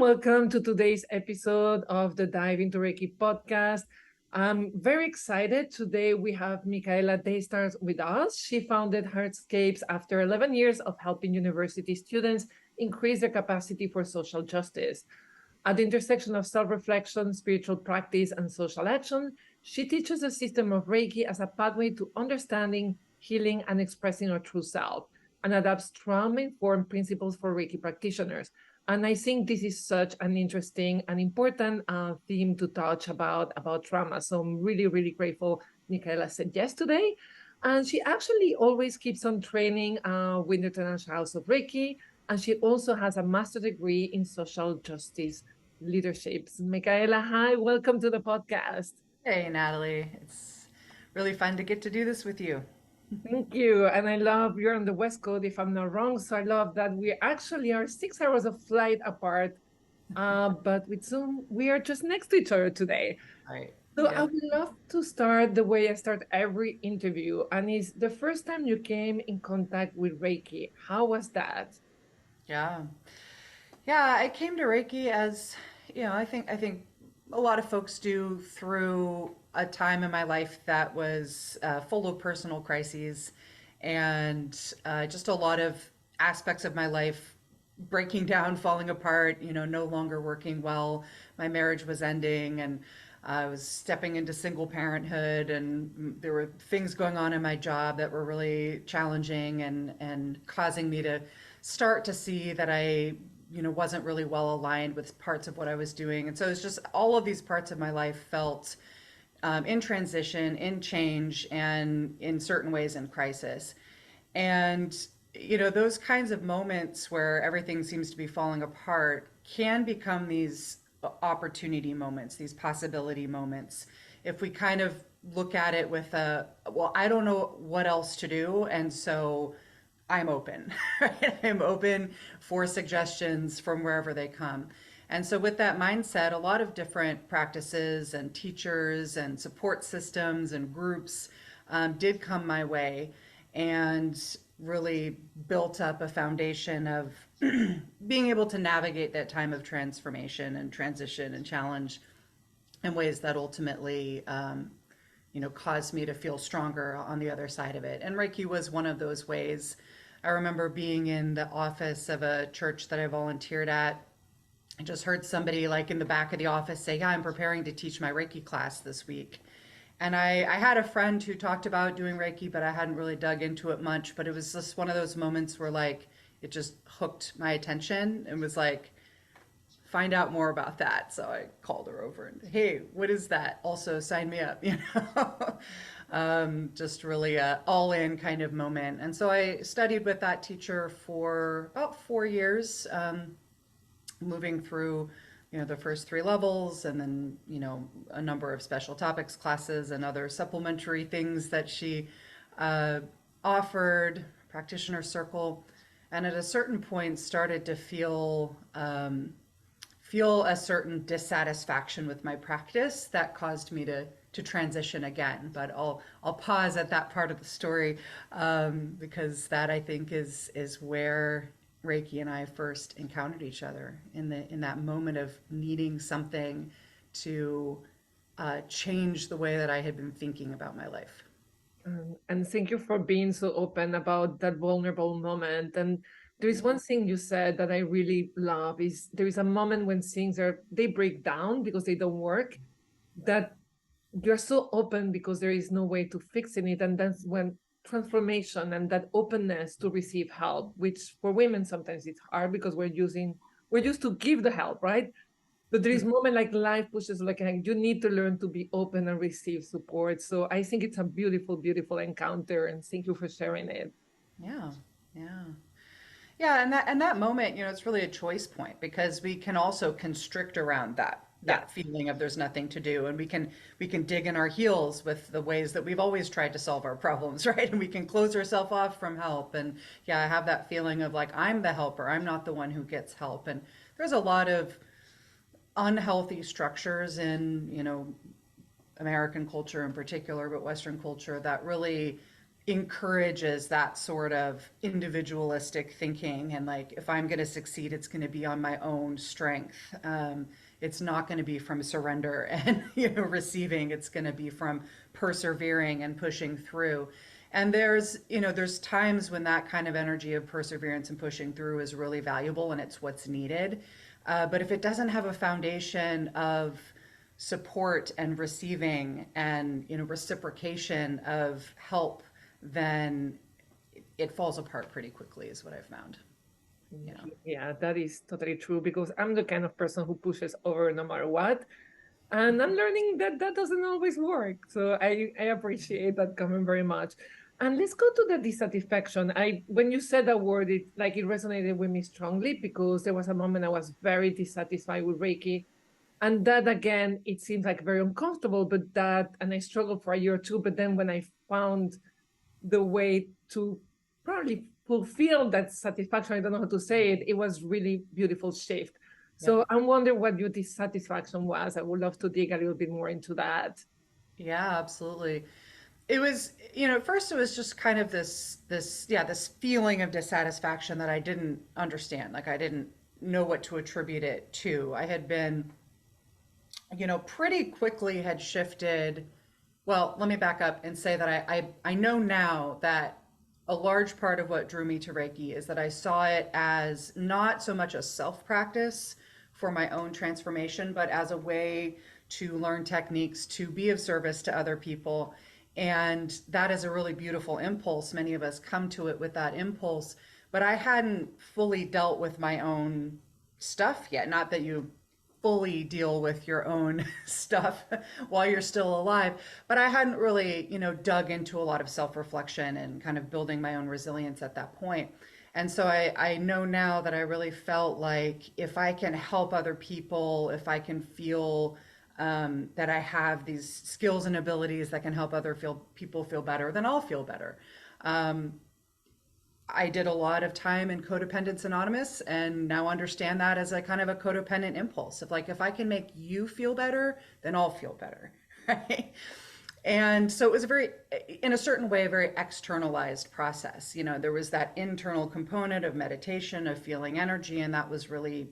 welcome to today's episode of the Dive Into Reiki podcast. I'm very excited. Today we have Michaela Daystar with us. She founded HeartScapes after 11 years of helping university students increase their capacity for social justice. At the intersection of self-reflection, spiritual practice, and social action, she teaches the system of Reiki as a pathway to understanding, healing, and expressing our true self, and adapts trauma-informed principles for Reiki practitioners. And I think this is such an interesting and important theme to touch about trauma. So I'm really, really grateful Michaela said yes today. And she actually always keeps on training with the International House of Reiki. And she also has a master's degree in social justice leaderships. Michaela, hi, welcome to the podcast. Hey, Natalie. It's really fun to get to do this with you. Thank you. And I love you're on the West Coast, if I'm not wrong. So I love that we actually are 6 hours of flight apart. But with Zoom, we are just next to each other today. All right. So I Yep. would love to start the way I start every interview. And is the first time you came in contact with Reiki. How was that? Yeah. Yeah, I came to Reiki as, I think a lot of folks do through a time in my life that was full of personal crises and just a lot of aspects of my life breaking down, falling apart, no longer working well. My marriage was ending and I was stepping into single parenthood and there were things going on in my job that were really challenging and causing me to start to see that I wasn't really well aligned with parts of what I was doing. And so it's just all of these parts of my life felt in transition, in change, and in certain ways in crisis. And, those kinds of moments where everything seems to be falling apart can become these opportunity moments, these possibility moments. If we kind of look at it with well, I don't know what else to do. And so I'm open, right? I'm open for suggestions from wherever they come. And so, with that mindset, a lot of different practices and teachers and support systems and groups did come my way and really built up a foundation of being able to navigate that time of transformation and transition and challenge in ways that ultimately caused me to feel stronger on the other side of it. And Reiki was one of those ways. I remember being in the office of a church that I volunteered at. I just heard somebody like in the back of the office say, yeah, I'm preparing to teach my Reiki class this week. And I had a friend who talked about doing Reiki, but I hadn't really dug into it much. But it was just one of those moments where like it just hooked my attention and was like, find out more about that. So I called her over and, hey, what is that? Also sign me up, just really a all in kind of moment. And so I studied with that teacher for about 4 years, moving through, the first three levels and then, a number of special topics classes and other supplementary things that she offered, practitioner circle. And at a certain point started to feel a certain dissatisfaction with my practice that caused me to transition again. But I'll pause at that part of the story because that I think is where Reiki and I first encountered each other in that moment of needing something to change the way that I had been thinking about my life. And thank you for being so open about that vulnerable moment. And there is one thing you said that I really love is there is a moment when things they break down because they don't work, that you're so open because there is no way to fixing it. And that's when transformation and that openness to receive help, which for women sometimes it's hard because we're used to give the help, right? But there is moment like life pushes like you need to learn to be open and receive support. So I think it's a beautiful, beautiful encounter, and thank you for sharing it. Yeah, yeah. Yeah, and that moment, it's really a choice point because we can also constrict around that Yeah. feeling of there's nothing to do, and we can dig in our heels with the ways that we've always tried to solve our problems, right? And we can close ourselves off from help. And yeah, I have that feeling of like I'm the helper, I'm not the one who gets help. And there's a lot of unhealthy structures in, American culture in particular, but Western culture that really encourages that sort of individualistic thinking, and like, if I'm going to succeed, it's going to be on my own strength. It's not going to be from surrender and receiving. It's going to be from persevering and pushing through. And there's times when that kind of energy of perseverance and pushing through is really valuable, and it's what's needed. But if it doesn't have a foundation of support and receiving and reciprocation of help, then it falls apart pretty quickly, is what I've found. Yeah, that is totally true, because I'm the kind of person who pushes over no matter what. And I'm learning that that doesn't always work. So I appreciate that comment very much. And let's go to the dissatisfaction. When you said that word, it resonated with me strongly, because there was a moment I was very dissatisfied with Reiki. And that again, it seems like very uncomfortable, and I struggled for a year or two. But then when I found the way to probably fulfill that satisfaction, I don't know how to say it, it was really beautiful shift. Yep. So I'm wondering what your dissatisfaction was. I would love to dig a little bit more into that. Yeah, absolutely. It was, at first it was just kind of this feeling of dissatisfaction that I didn't understand. Like, I didn't know what to attribute it to. I had been, pretty quickly had shifted. Well, let me back up and say that I know now that a large part of what drew me to Reiki is that I saw it as not so much a self practice for my own transformation, but as a way to learn techniques to be of service to other people. And that is a really beautiful impulse. Many of us come to it with that impulse, but I hadn't fully dealt with my own stuff yet. Not that you fully deal with your own stuff while you're still alive, but I hadn't really, dug into a lot of self-reflection and kind of building my own resilience at that point. And so I know now that I really felt like if I can help other people, if I can feel that I have these skills and abilities that can help people feel better, then I'll feel better. I did a lot of time in Codependence Anonymous, and now understand that as a kind of a codependent impulse of like, if I can make you feel better, then I'll feel better. Right. And so it was in a certain way, a very externalized process. There was that internal component of meditation, of feeling energy, and that was really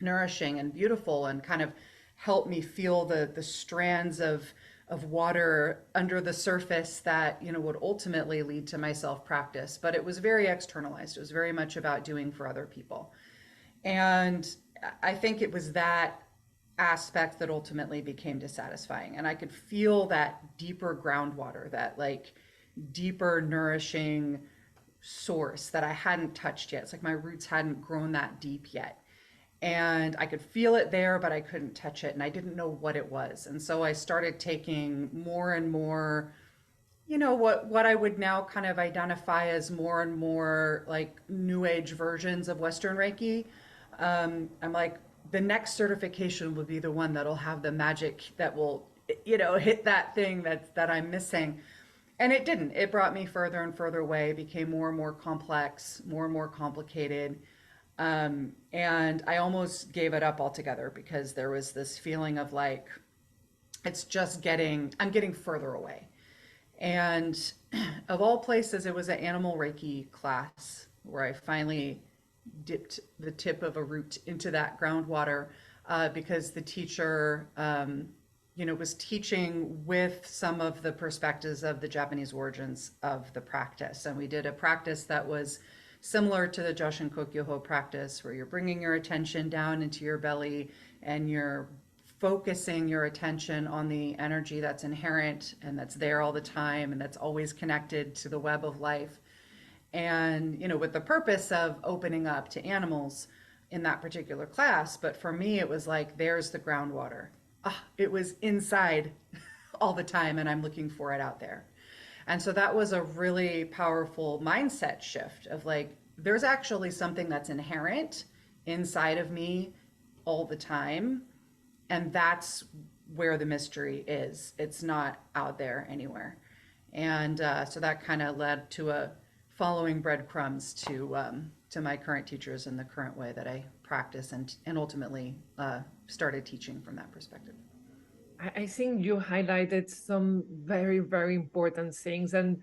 nourishing and beautiful, and kind of helped me feel the strands of water under the surface that would ultimately lead to my self practice. But it was very externalized. It was very much about doing for other people, and I think it was that aspect that ultimately became dissatisfying. And I could feel that deeper groundwater, that like deeper nourishing source that I hadn't touched yet. It's like my roots hadn't grown that deep yet. And I could feel it there, but I couldn't touch it, and I didn't know what it was. And so I started taking more and more, what I would now kind of identify as more and more like new age versions of Western Reiki. I'm like, the next certification will be the one that'll have the magic that will, hit that thing that I'm missing. And it didn't. It brought me further and further away, became more and more complex, more and more complicated. And I almost gave it up altogether, because there was this feeling of like, I'm getting further away. And of all places, it was an animal Reiki class where I finally dipped the tip of a root into that groundwater, because the teacher, was teaching with some of the perspectives of the Japanese origins of the practice. And we did a practice that was similar to the Joshin Kokyoho practice, where you're bringing your attention down into your belly and you're focusing your attention on the energy that's inherent and that's there all the time and that's always connected to the web of life. And, with the purpose of opening up to animals in that particular class. But for me, it was like, there's the groundwater. It was inside all the time, and I'm looking for it out there. And so that was a really powerful mindset shift of like, there's actually something that's inherent inside of me all the time. And that's where the mystery is. It's not out there anywhere. And so that kind of led to a following breadcrumbs to my current teachers and the current way that I practice, and ultimately started teaching from that perspective. I think you highlighted some very, very important things. And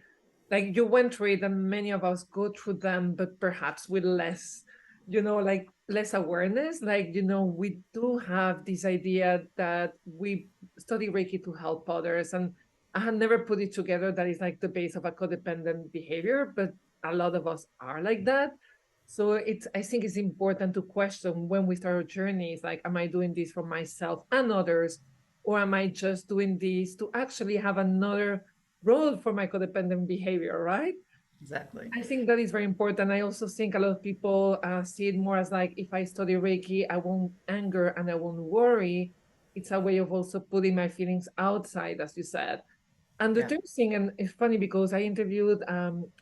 like you went through it and many of us go through them, but perhaps with less, like less awareness. Like, we do have this idea that we study Reiki to help others. And I had never put it together that is like the base of a codependent behavior, but a lot of us are like that. So I think it's important to question when we start our journeys, like, am I doing this for myself and others? Or am I just doing this to actually have another role for my codependent behavior, right? Exactly. I think that is very important. I also think a lot of people see it more as like, if I study Reiki, I won't anger and I won't worry. It's a way of also putting my feelings outside, as you said. And the Yeah. third thing, and it's funny because I interviewed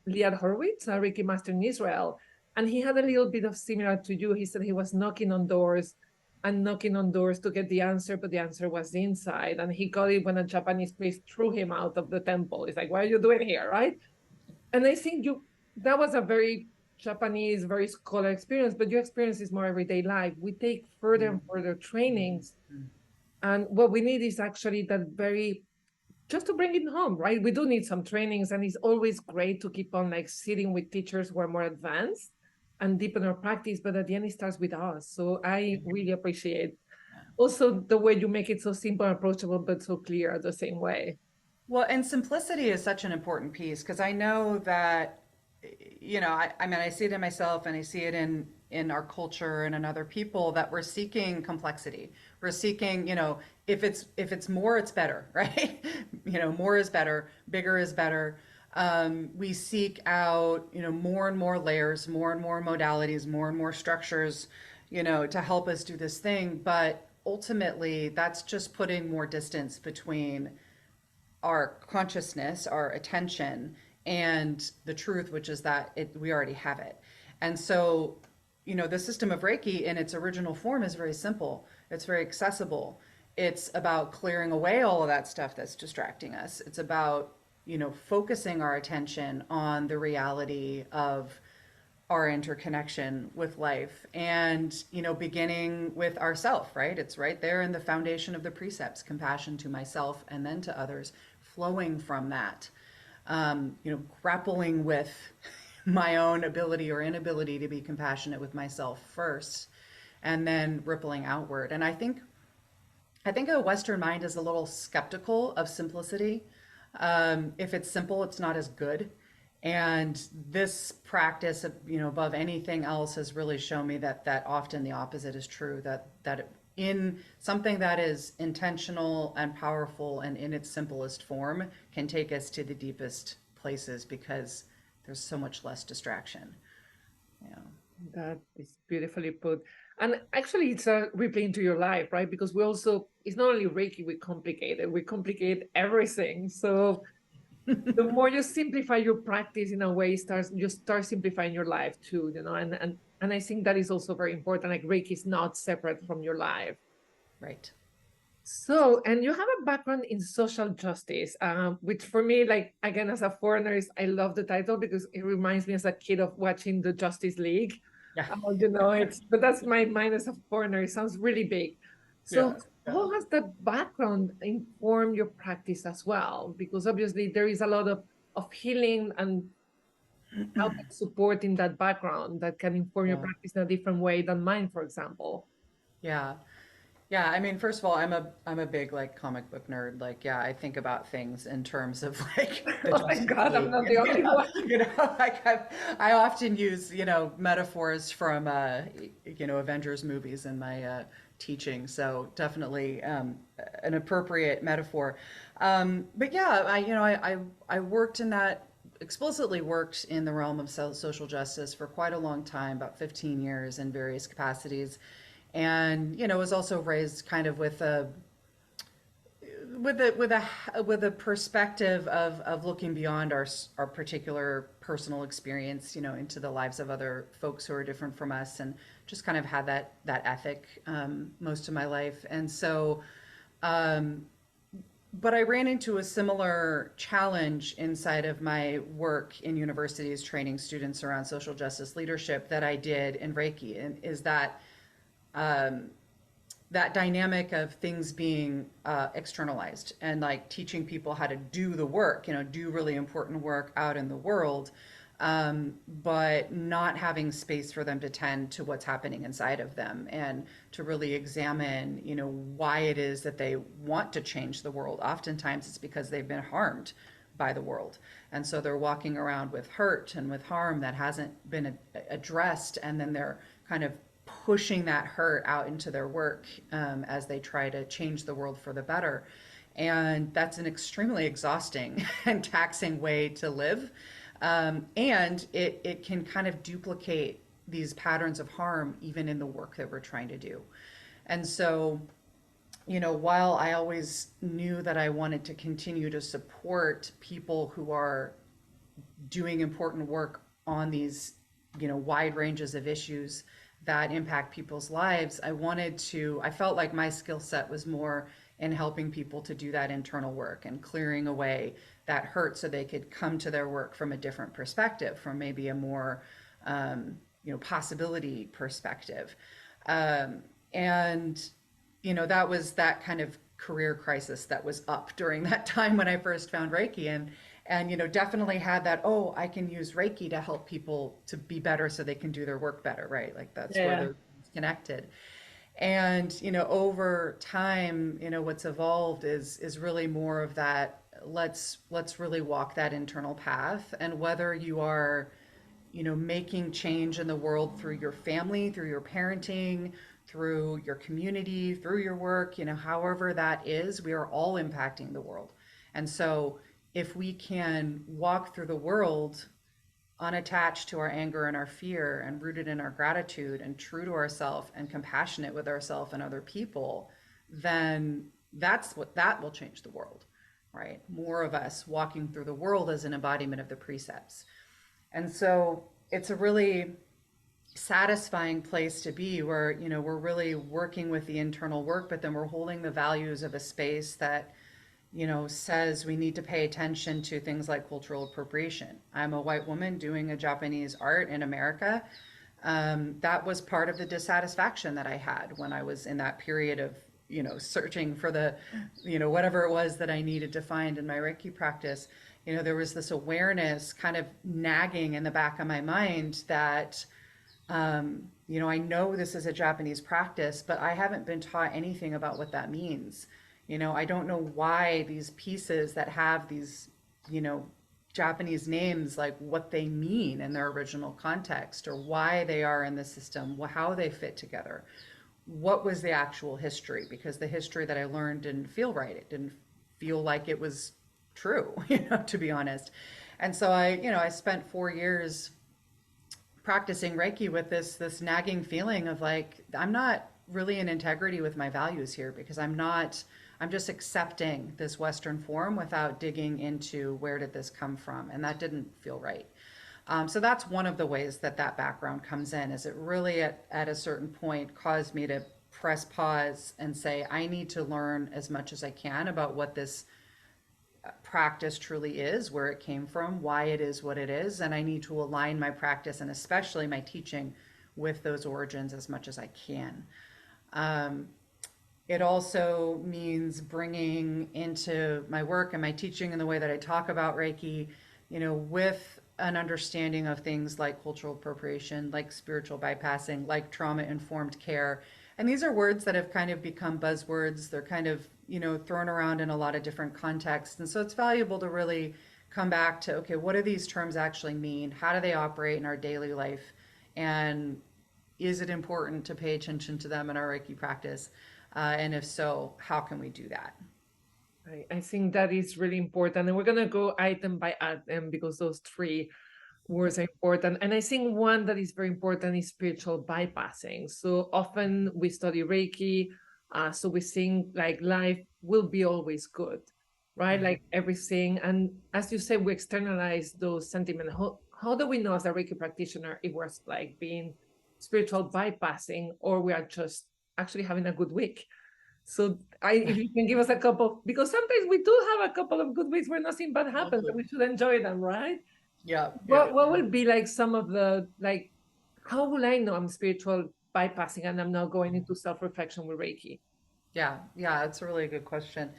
Liad Horowitz, a Reiki master in Israel, and he had a little bit of similar to you. He said he was knocking on doors and knocking on doors to get the answer, but the answer was inside. And he got it when a Japanese priest threw him out of the temple. It's like, what are you doing here, right? And I think that was a very Japanese, very scholar experience, but your experience is more everyday life. We take further and further trainings, and what we need is actually that very just to bring it home, right? We do need some trainings, and it's always great to keep on like sitting with teachers who are more advanced and deepen our practice. But at the end, it starts with us. So I really appreciate also the way you make it so simple and approachable, but so clear at the same way. Well, and simplicity is such an important piece because I know that, I mean, I see it in myself and I see it in our culture and in other people that we're seeking complexity. We're seeking, if it's more, it's better, right? More is better, bigger is better. We seek out, more and more layers, more and more modalities, more and more structures, to help us do this thing. But ultimately, that's just putting more distance between our consciousness, our attention, and the truth, which is that we already have it. And so, the system of Reiki in its original form is very simple. It's very accessible. It's about clearing away all of that stuff that's distracting us. It's about, focusing our attention on the reality of our interconnection with life and beginning with ourself, right? It's right there in the foundation of the precepts: compassion to myself and then to others, flowing from that. Grappling with my own ability or inability to be compassionate with myself first, and then rippling outward. And I think a Western mind is a little skeptical of simplicity. If it's simple, it's not as good. And this practice, above anything else, has really shown me that often the opposite is true. That in something that is intentional and powerful and in its simplest form can take us to the deepest places because there's so much less distraction. Yeah. That is beautifully put. And actually, it's a replay into your life, right? Because it's not only Reiki, we complicate everything. So the more you simplify your practice in a way, you start simplifying your life too, and I think that is also very important. Like Reiki is not separate from your life. Right. So, and you have a background in social justice, which for me, like again, as a foreigner, I love the title because it reminds me as a kid of watching the Justice League. Yeah. But that's my mind as a foreigner. It sounds really big. Yeah. So, Yeah. how has that background informed your practice as well? Because obviously there is a lot of healing and help and support in that background that can inform your Yeah. practice in a different way than mine, for example. Yeah. Yeah, I mean, first of all, I'm a big like comic book nerd. Like, yeah, I think about things in terms of like the Oh my Justice God, I'm League. not the only one. Like I often use metaphors from Avengers movies in my teaching. So definitely an appropriate metaphor. But yeah, I worked in that explicitly worked in the realm of social justice for quite a long time, about 15 years in various capacities, and was also raised kind of with a perspective of looking beyond our particular personal experience, into the lives of other folks who are different from us, and just kind of had that ethic most of my life. And so, but I ran into a similar challenge inside of my work in universities training students around social justice leadership that I did in Reiki, and is that that dynamic of things being externalized and like teaching people how to do the work, do really important work out in the world, but not having space for them to tend to what's happening inside of them and to really examine, why it is that they want to change the world. Oftentimes it's because they've been harmed by the world. And so they're walking around with hurt and with harm that hasn't been addressed. And then they're kind of pushing that hurt out into their work as they try to change the world for the better. And that's an extremely exhausting and taxing way to live. And it can kind of duplicate these patterns of harm even in the work that we're trying to do. And so, while I always knew that I wanted to continue to support people who are doing important work on these, wide ranges of issues that impact people's lives, I felt like my skill set was more in helping people to do that internal work and clearing away that hurt so they could come to their work from a different perspective, from maybe a more, possibility perspective. And, that was that kind of career crisis that was up during that time when I first found Reiki. And definitely had that, oh, I can use Reiki to help people to be better so they can do their work better, right? Like that's where Yeah. they're connected. And over time, what's evolved is really more of that, let's really walk that internal path. And whether you are making change in the world through your family, through your parenting, through your community, through your work, however that is, we are all impacting the world. And so if we can walk through the world unattached to our anger and our fear and rooted in our gratitude and true to ourselves and compassionate with ourselves and other people, then that will change the world, right? More of us walking through the world as an embodiment of the precepts. And so it's a really satisfying place to be where, we're really working with the internal work, but then we're holding the values of a space that says we need to pay attention to things like cultural appropriation. I'm a white woman doing a Japanese art in America. That was part of the dissatisfaction that I had when I was in that period of, searching for the, whatever it was that I needed to find in my Reiki practice. There was this awareness kind of nagging in the back of my mind that, I know this is a Japanese practice, but I haven't been taught anything about what that means. I don't know why these pieces that have these, Japanese names, like what they mean in their original context or why they are in the system, how they fit together. What was the actual history? Because the history that I learned didn't feel right. It didn't feel like it was true, to be honest. And so I spent 4 years practicing Reiki with this nagging feeling of like, I'm not really in integrity with my values here because I'm just accepting this Western form without digging into where did this come from. And that didn't feel right. So that's one of the ways that background comes in, is it really at a certain point caused me to press pause and say, I need to learn as much as I can about what this practice truly is, where it came from, why it is what it is. And I need to align my practice and especially my teaching with those origins as much as I can. It also means bringing into my work and my teaching and the way that I talk about Reiki, with an understanding of things like cultural appropriation, like spiritual bypassing, like trauma-informed care. And these are words that have kind of become buzzwords. They're kind of, thrown around in a lot of different contexts. And so it's valuable to really come back to, okay, what do these terms actually mean? How do they operate in our daily life? And is it important to pay attention to them in our Reiki practice? And if so, how can we do that? I think that is really important. And we're going to go item by item because those three words are important. And I think one that is very important is spiritual bypassing. So often we study Reiki, so we think like life will be always good, right? Like everything. And as you say, we externalize those sentiments. How do we know as a Reiki practitioner it was like being spiritual bypassing, or we are just actually having a good week? So if you can give us a couple, because sometimes we do have a couple of good weeks where nothing bad happens, and we should enjoy them, right? Yeah. What would be like some of the, like, how will I know I'm spiritual bypassing and I'm not going into self-reflection with Reiki? Yeah, it's a really good question.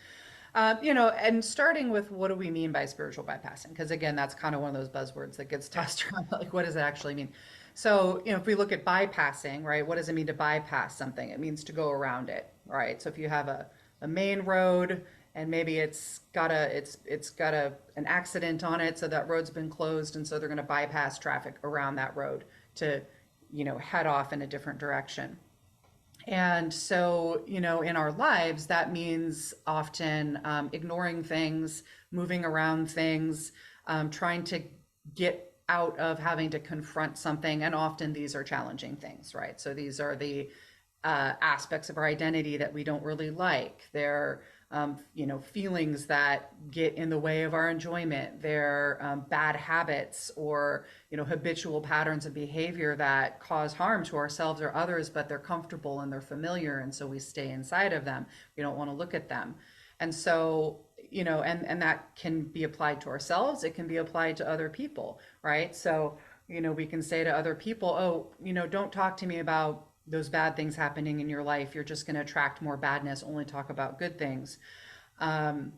And starting with what do we mean by spiritual bypassing? Because again, that's kind of one of those buzzwords that gets tossed around. Like, what does it actually mean? So, if we look at bypassing, right, what does it mean to bypass something? It means to go around it, right? So if you have a main road and maybe it's got an accident on it, so that road's been closed, and so they're going to bypass traffic around that road to, head off in a different direction. And so, in our lives, that means often ignoring things, moving around things, trying to get out of having to confront something. And often these are challenging things, right? So these are the aspects of our identity that we don't really like. They're feelings that get in the way of our enjoyment. They're bad habits or habitual patterns of behavior that cause harm to ourselves or others, but they're comfortable and they're familiar, and so we stay inside of them. We don't want to look at them, and so and that can be applied to ourselves. It can be applied to other people, right? So we can say to other people, oh, don't talk to me about those bad things happening in your life. You're just going to attract more badness. Only talk about good things. Um,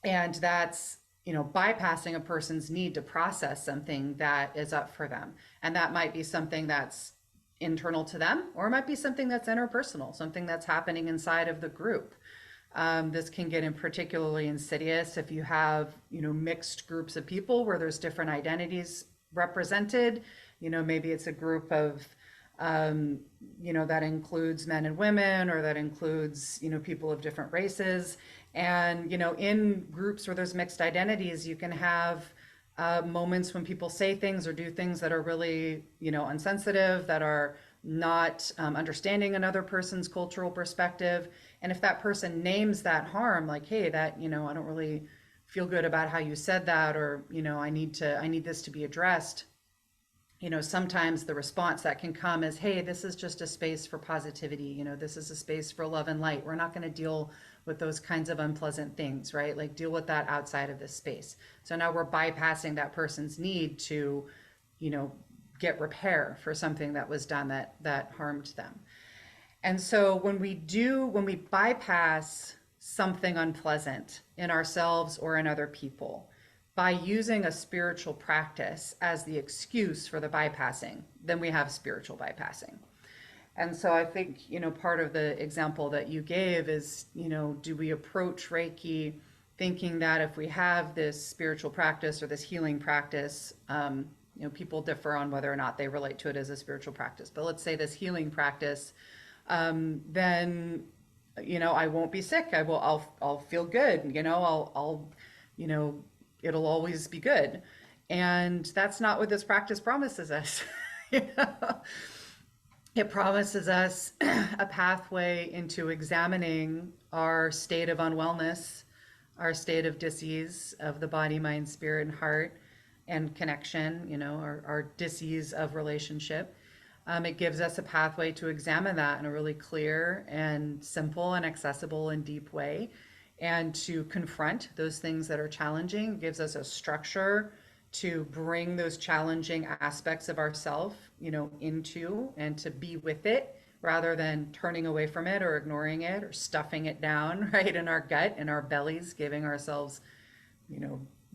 and that's, bypassing a person's need to process something that is up for them. And that might be something that's internal to them, or it might be something that's interpersonal, something that's happening inside of the group. This can get in particularly insidious if you have, mixed groups of people where there's different identities represented. Maybe it's a group of that includes men and women, or that includes, people of different races. And, in groups where there's mixed identities, you can have moments when people say things or do things that are really, insensitive, that are not understanding another person's cultural perspective. And if that person names that harm, like, hey, that, I don't really feel good about how you said that, or, I need this to be addressed. Sometimes the response that can come is, hey, this is just a space for positivity. This is a space for love and light. We're not going to deal with those kinds of unpleasant things, right? Like, deal with that outside of this space. So now we're bypassing that person's need to, get repair for something that was done that harmed them. And so when we bypass something unpleasant in ourselves or in other people, by using a spiritual practice as the excuse for the bypassing, then we have spiritual bypassing. And so I think, part of the example that you gave is, do we approach Reiki thinking that if we have this spiritual practice or this healing practice, people differ on whether or not they relate to it as a spiritual practice. But let's say this healing practice, then, I won't be sick. I'll feel good. I'll it'll always be good. And that's not what this practice promises us. It promises us a pathway into examining our state of unwellness, our state of dis-ease of the body, mind, spirit, and heart, and connection, our dis-ease of relationship. It gives us a pathway to examine that in a really clear and simple and accessible and deep way, and to confront those things that are challenging. It gives us a structure to bring those challenging aspects of ourself, into and to be with it, rather than turning away from it or ignoring it or stuffing it down right in our gut, in our bellies, giving ourselves,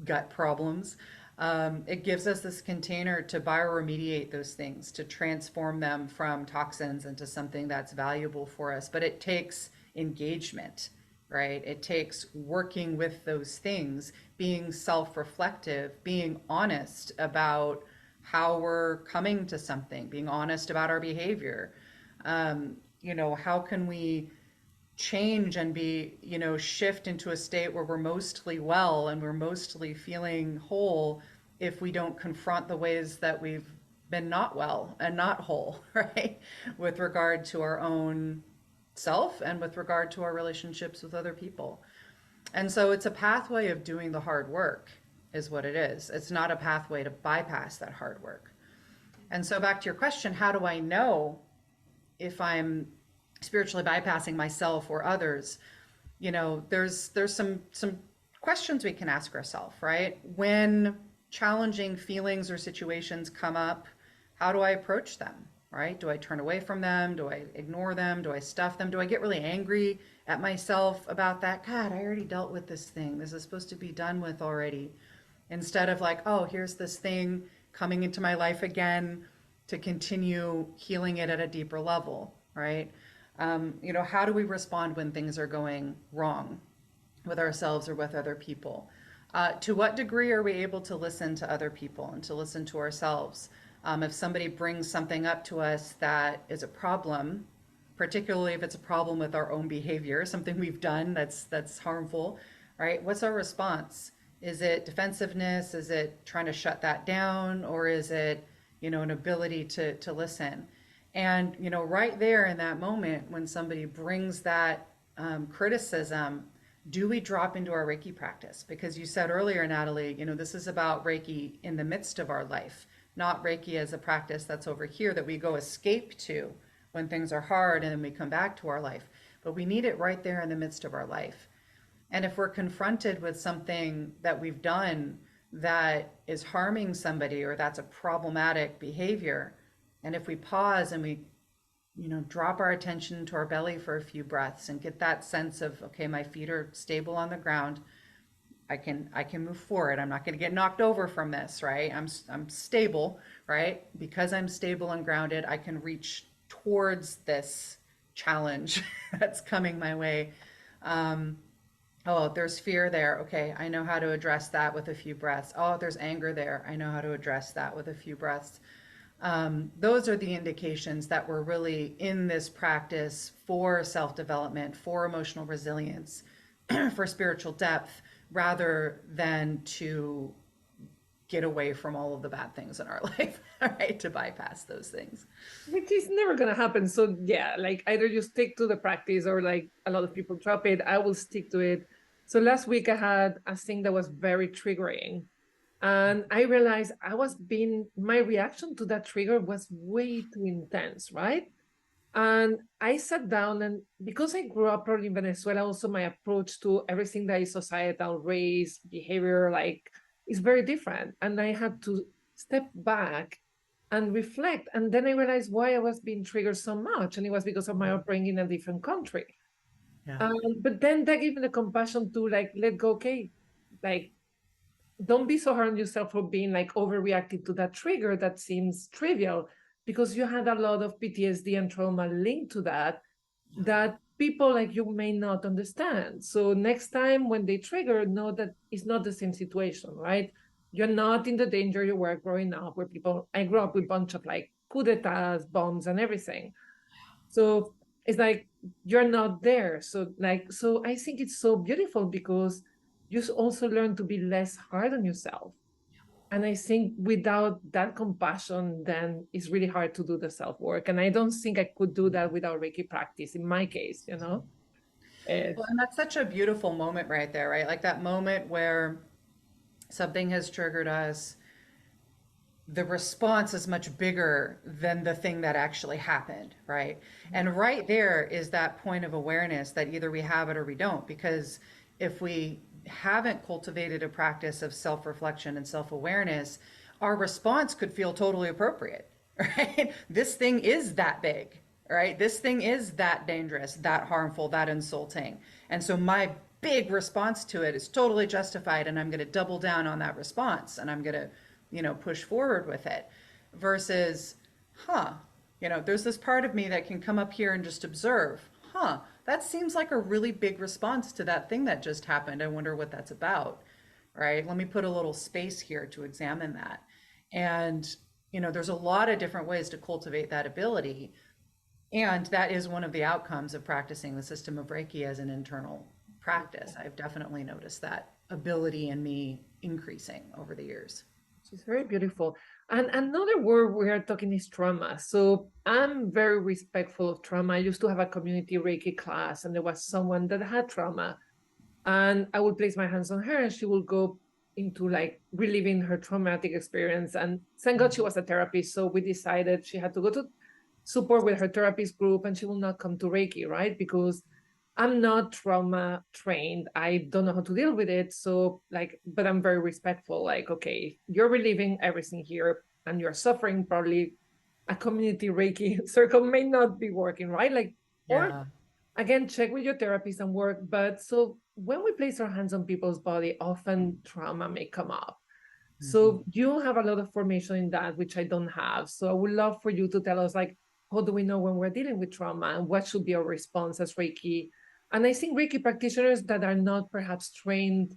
gut problems. It gives us this container to bioremediate those things, to transform them from toxins into something that's valuable for us. But it takes engagement, right? It takes working with those things, being self-reflective, being honest about how we're coming to something, being honest about our behavior. How can we change and be, shift into a state where we're mostly well and we're mostly feeling whole if we don't confront the ways that we've been not well and not whole, right? With regard to our own self and with regard to our relationships with other people. And so it's a pathway of doing the hard work, is what it is. It's not a pathway to bypass that hard work. And so back to your question, how do I know if I'm spiritually bypassing myself or others? There's some questions we can ask ourselves, right? When challenging feelings or situations come up, how do I approach them? right? Do I turn away from them? Do I ignore them? Do I stuff them? Do I get really angry at myself about that? God, I already dealt with this thing. This is supposed to be done with already. Instead of like, oh, here's this thing coming into my life again to continue healing it at a deeper level, right? How do we respond when things are going wrong with ourselves or with other people? To what degree are we able to listen to other people and to listen to ourselves? If somebody brings something up to us that is a problem, particularly if it's a problem with our own behavior, something we've done that's harmful, right? What's our response? Is it defensiveness? Is it trying to shut that down? Or is it, an ability to listen? And, right there in that moment when somebody brings that criticism, do we drop into our Reiki practice? Because you said earlier, Nathalie, this is about Reiki in the midst of our life, not Reiki as a practice that's over here that we go escape to when things are hard and then we come back to our life. But we need it right there in the midst of our life. And if we're confronted with something that we've done that is harming somebody or that's a problematic behavior, and if we pause and we drop our attention to our belly for a few breaths and get that sense of, okay, my feet are stable on the ground. I can move forward. I'm not going to get knocked over from this, right? I'm stable, right? Because I'm stable and grounded, I can reach towards this challenge that's coming my way. Oh, there's fear there. Okay, I know how to address that with a few breaths. Oh, there's anger there. I know how to address that with a few breaths. Those are the indications that we're really in this practice for self-development, for emotional resilience, for spiritual depth, rather than to get away from all of the bad things in our life, right? To bypass those things. Which is never gonna happen. So yeah, like either you stick to the practice or like a lot of people drop it. I will stick to it. So last week I had a thing that was very triggering. And I realized my reaction to that trigger was way too intense, right? And I sat down, and because I grew up probably in Venezuela, also my approach to everything that is societal, race, behavior, like is very different. And I had to step back and reflect. And then I realized why I was being triggered so much. And it was because of my upbringing in a different country. Yeah. But then that gave me the compassion to like let go, okay, like don't be so hard on yourself for being like overreacting to that trigger that seems trivial, because you had a lot of PTSD and trauma linked to that people like you may not understand. So next time when they trigger, know that it's not the same situation, right? You're not in the danger you were growing up, where people, I grew up with a bunch of like coup d'etats, bombs and everything. So it's like you're not there. So I think it's so beautiful because you also learn to be less hard on yourself. And I think without that compassion, then it's really hard to do the self work. And I don't think I could do that without Reiki practice in my case, you know? Uh, Well, and that's such a beautiful moment right there, right? Like that moment where something has triggered us, the response is much bigger than the thing that actually happened, right? And right there is that point of awareness that either we have it or we don't. Because if we haven't cultivated a practice of self reflection and self awareness, our response could feel totally appropriate, right? This thing is that big, right? This thing is that dangerous, that harmful, that insulting. And so my big response to it is totally justified, and I'm going to double down on that response, and I'm going to push forward with it versus, there's this part of me that can come up here and just observe, that seems like a really big response to that thing that just happened. I wonder what that's about, right? Let me put a little space here to examine that. And, there's a lot of different ways to cultivate that ability. And that is one of the outcomes of practicing the system of Reiki as an internal practice. I've definitely noticed that ability in me increasing over the years. She's very beautiful. And another word we are talking is trauma. So I'm very respectful of trauma. I used to have a community Reiki class, and there was someone that had trauma. And I would place my hands on her, and she would go into like reliving her traumatic experience. And thank God she was a therapist. So we decided she had to go to support with her therapist group, and she will not come to Reiki, right? Because I'm not trauma trained. I don't know how to deal with it. So like, but I'm very respectful. Like, okay, you're reliving everything here and you're suffering probably. a community Reiki circle may not be working, right? Like, or Yeah. again, check with your therapist and work. But so when we place our hands on people's body, often trauma may come up. Hmm. So you have a lot of formation in that, which I don't have. So I would love for you to tell us, like, how do we know when we're dealing with trauma and what should be our response as Reiki? And I think Reiki practitioners that are not perhaps trained,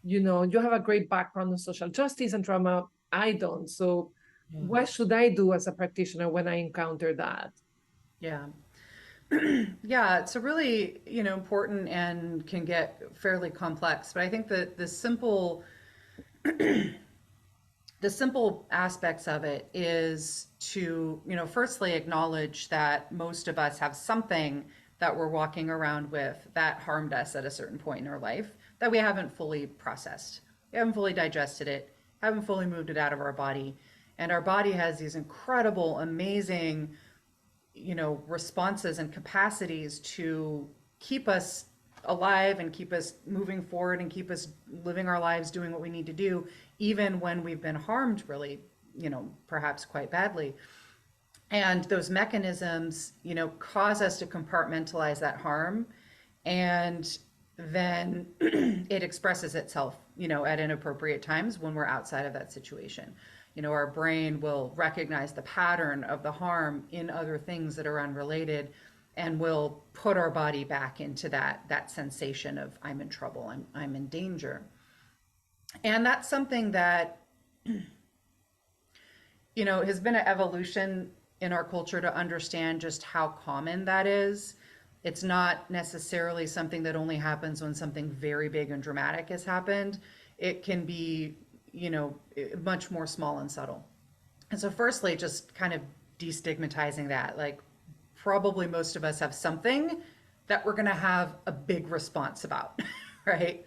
you have a great background in social justice and trauma. I don't. So Yeah. what should I do as a practitioner when I encounter that? Yeah. Yeah, it's a really, important and can get fairly complex. But I think that the simple aspects of it is to, firstly acknowledge that most of us have something that we're walking around with that harmed us at a certain point in our life that we haven't fully processed. We haven't fully digested it, haven't fully moved it out of our body. And our body has these incredible, amazing, responses and capacities to keep us alive and keep us moving forward and keep us living our lives doing what we need to do, even when we've been harmed really, perhaps quite badly. And those mechanisms, cause us to compartmentalize that harm. And then it expresses itself, at inappropriate times when we're outside of that situation. Our brain will recognize the pattern of the harm in other things that are unrelated and will put our body back into that sensation of I'm in trouble, I'm in danger. And that's something that has been an evolution in our culture to understand just how common that is. It's not necessarily something that only happens when something very big and dramatic has happened. It can be, much more small and subtle. And so, firstly, just kind of destigmatizing that. Like, probably most of us have something that we're going to have a big response about, right?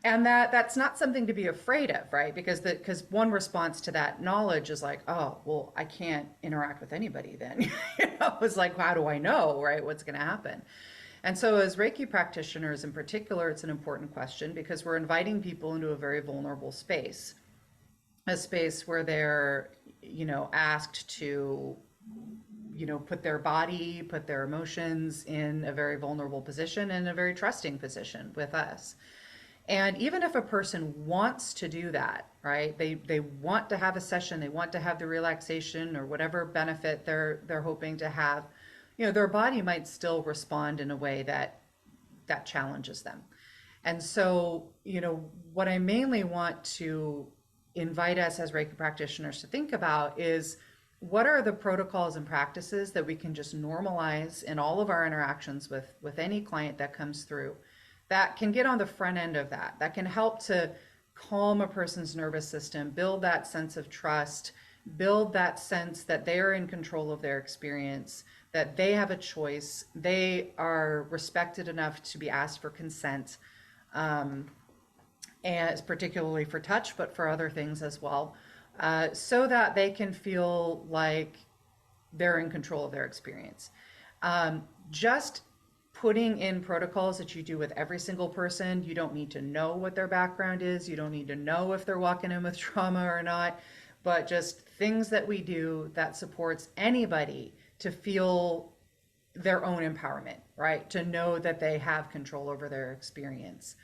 And that's not something to be afraid of, right? Because one response to that knowledge is like, oh, well, I can't interact with anybody then. It's like, how do I know, right? What's going to happen? And so as Reiki practitioners in particular, it's an important question because we're inviting people into a very vulnerable space, a space where they're, asked to, put their body, put their emotions in a very vulnerable position and a very trusting position with us. And even if a person wants to do that, right? They want to have a session, they want to have the relaxation or whatever benefit they're hoping to have, their body might still respond in a way that challenges them. And so, what I mainly want to invite us as Reiki practitioners to think about is what are the protocols and practices that we can just normalize in all of our interactions with any client that comes through that can get on the front end of that can help to calm a person's nervous system, build that sense of trust, build that sense that they are in control of their experience, that they have a choice, they are respected enough to be asked for consent, and particularly for touch, but for other things as well, so that they can feel like they're in control of their experience. Just putting in protocols that you do with every single person, you don't need to know what their background is, you don't need to know if they're walking in with trauma or not, but just things that we do that supports anybody to feel their own empowerment, right? To know that they have control over their experience.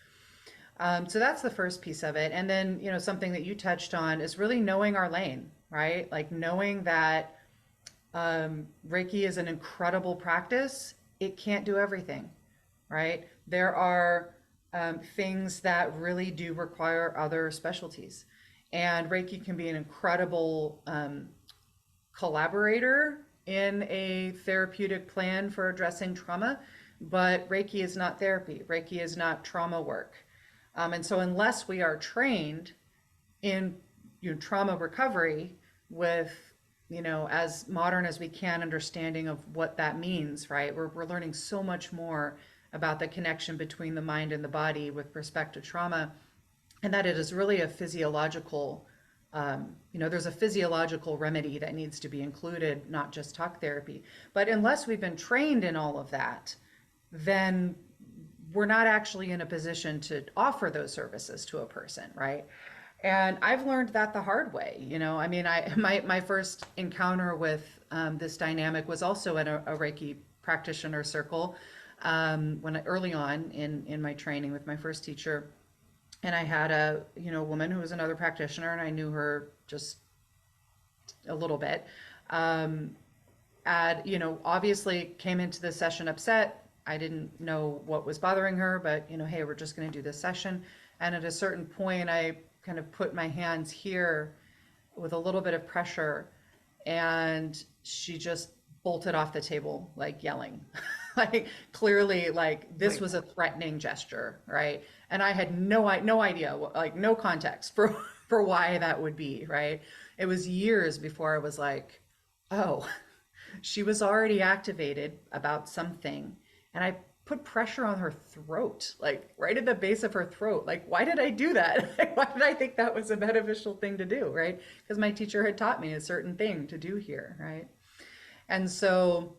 So that's the first piece of it. And then, something that you touched on is really knowing our lane, right? Like knowing that Reiki is an incredible practice. It can't do everything, right? There are things that really do require other specialties. And Reiki can be an incredible collaborator in a therapeutic plan for addressing trauma, but Reiki is not therapy. Reiki is not trauma work. And so unless we are trained in trauma recovery with as modern as we can understanding of what that means, right? We're learning so much more about the connection between the mind and the body with respect to trauma, and that it is really a physiological, there's a physiological remedy that needs to be included, not just talk therapy. But unless we've been trained in all of that, then we're not actually in a position to offer those services to a person, right? And I've learned that the hard way. I mean, my first encounter with this dynamic was also at a Reiki practitioner circle early on in my training with my first teacher. And I had a woman who was another practitioner, and I knew her just a little bit. Um, Obviously came into the session upset. I didn't know what was bothering her, but hey, we're just going to do this session. And at a certain point, I kind of put my hands here with a little bit of pressure, and she just bolted off the table, like yelling. Like clearly, like this Like, was a threatening gesture, right? And I had no idea, like no context for for why that would be, right? It was years before I was like, oh, she was already activated about something, and I put pressure on her throat, like right at the base of her throat. Like, why did I do that? Like, why did I think that was a beneficial thing to do, right? Because my teacher had taught me a certain thing to do here, right? And so,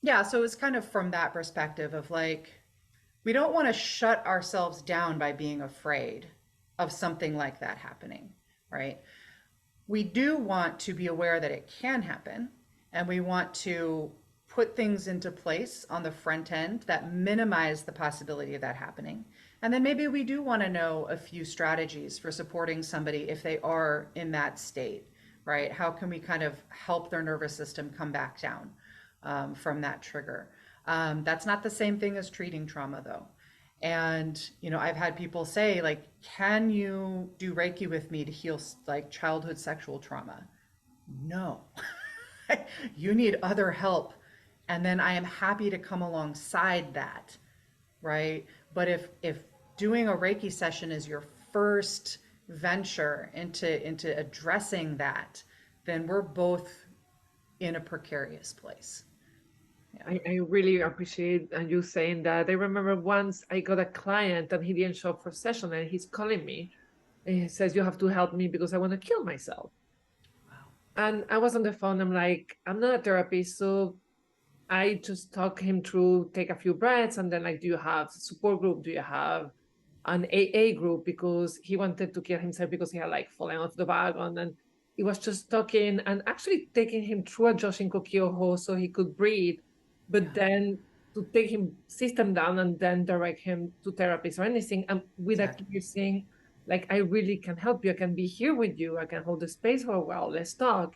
yeah, so it's kind of from that perspective of like, we don't want to shut ourselves down by being afraid of something like that happening, right? We do want to be aware that it can happen, and we want to put things into place on the front end that minimize the possibility of that happening. And then maybe we do want to know a few strategies for supporting somebody if they are in that state, right? How can we kind of help their nervous system come back down from that trigger? That's not the same thing as treating trauma, though. And, I've had people say, like, can you do Reiki with me to heal like childhood sexual trauma? No. You need other help. And then I am happy to come alongside that, right? But if doing a Reiki session is your first venture into addressing that, then we're both in a precarious place. Yeah. I really appreciate you saying that. I remember once I got a client and he didn't show up for session and he's calling me and he says, you have to help me because I want to kill myself. Wow. And I was on the phone. I'm like, I'm not a therapist. So I just talk him through, take a few breaths, and then like, do you have support group? Do you have an AA group? Because he wanted to kill himself because he had like fallen off the wagon. And he was just talking and actually taking him through a Joshin Kokyoho so he could breathe, Yeah. but then to take him system down and then direct him to therapists or anything. And with a Exactly. clear saying, like, I really can help you. I can be here with you. I can hold the space for a while. Let's talk,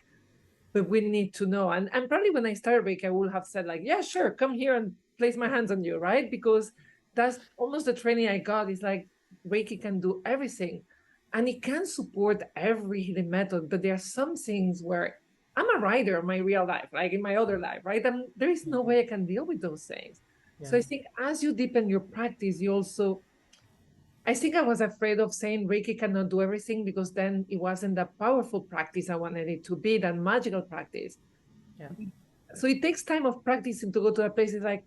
but we need to know. And probably when I started Reiki, I would have said like, yeah, sure, come here and place my hands on you, right? Because that's almost the training I got. Is like Reiki can do everything, and it can support every healing method. But there are some things where I'm a writer in my real life, like in my other life, right? And there is no Mhm. way I can deal with those things. Yeah. So I think as you deepen your practice, you also I think I was afraid of saying Reiki cannot do everything because then it wasn't that powerful practice I wanted it to be, that magical practice. Yeah. So it takes time of practicing to go to a place. It's like,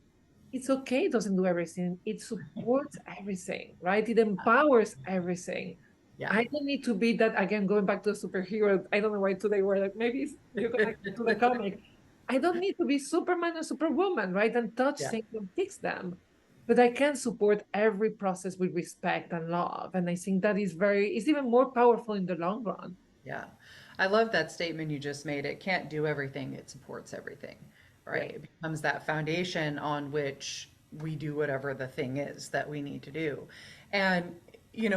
it's okay, it doesn't do everything. It supports everything, right? It empowers everything. Yeah. I don't need to be that, again, going back to the superhero. I don't know why today we're like, maybe you're connected to the comic. I don't need to be Superman or Superwoman, right? And touch Yeah. things and fix them. But I can support every process with respect and love. And I think that is even more powerful in the long run. Yeah. I love that statement you just made. It can't do everything, it supports everything, Yeah. right? It becomes that foundation on which we do whatever the thing is that we need to do. And,